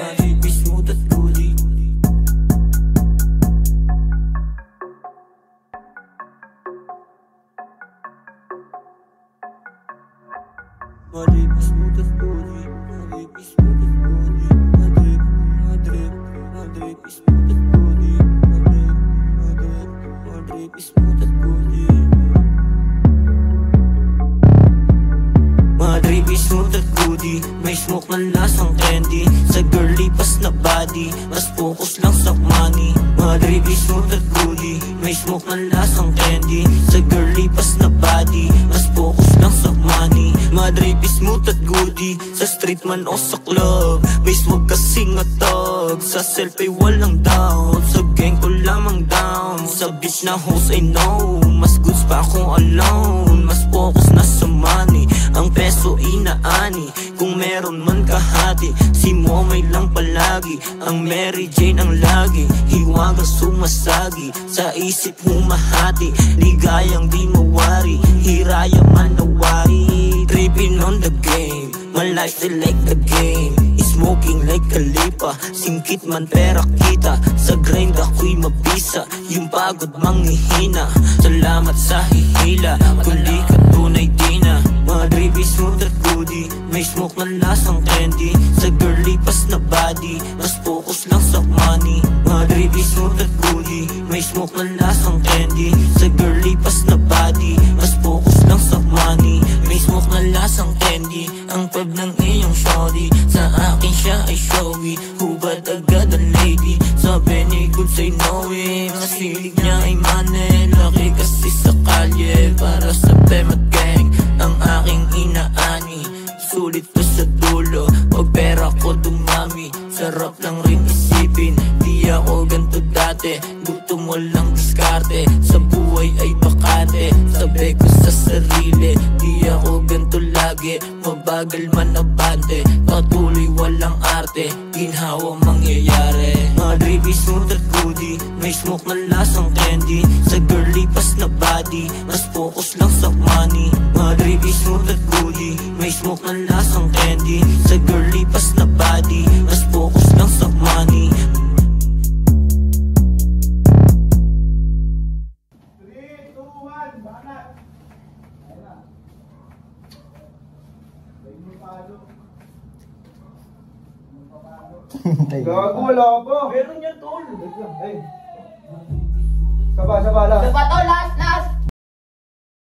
Madribe, smooth at goody. Madribe, smooth at goody. Madribe, smooth at goody. Madribe, Madribe, smooth at goody. Madribe, smooth at goody. Madribe, smooth at goody. May smoke na lasang candy. Sa girly pas na body, mas focus lang sa money. Madribe, smooth at goody. May smoke na lasang candy. Sa girly pas na body, mas focus lang sa money. Madribe, smooth at goody. Sa street man o sa club, base wag kasing atag. Sa selfie walang doubt, sa gang ko lamang down. Sa bitch na host I know, mas goods pa akong alone. Mas focus na sa money, ang peso inaani. Kung meron man kahati, si Momay lang palagi. Ang Mary Jane ang lagi, hiwaga sumasagi. Sa isip humahati, ligayang di mawari. Hiraya man nawari, tripping on the game. My lifestyle like the game, smoking like Kalipa. Singkit man pera kita, sa grind ako'y mabisa. Yung pagod manghihina, salamat sa hihila. Kundi ka tunay di na. Madribe, smooth at goody. May smoke na lasang candy. Sa girly pas na body, mas focus lang sa money. Madribe, smooth at goody. May smoke na lasang candy. Sa girly pas na body, mas focus lang sa money. May smoke na lasang candy, ang pab ng iyong shorty. Sa akin siya ay showy, hubad agad ang lady. Sabi ni good say no way, masilig niya ay money. Laki kasi sa kalye, para sa Pemat gang ang aking inaani. Sulit pa sa dulo, pag pera ko dumami. Sarap lang rin isipin, di ako ganto dati. Gutom mo lang diskarte, sa buhay ay bakante. Sabi ko sa sarili, di ako ganto lagi. Mabagal man abante, patuloy walang arte. Ginhawa mangyayari. Madribe, smooth at goody. May smoke na lasang candy. Sa girly pas na body, mas focus lang sa money. Madribe, smooth at goody. May smoke na lasang candy. Sa girly pas na body, mas focus lang sa money. 3, 2, 1, banat! Gago, wala ka pa. Meron yan tol. Ay. Saba lang. Saba to, last.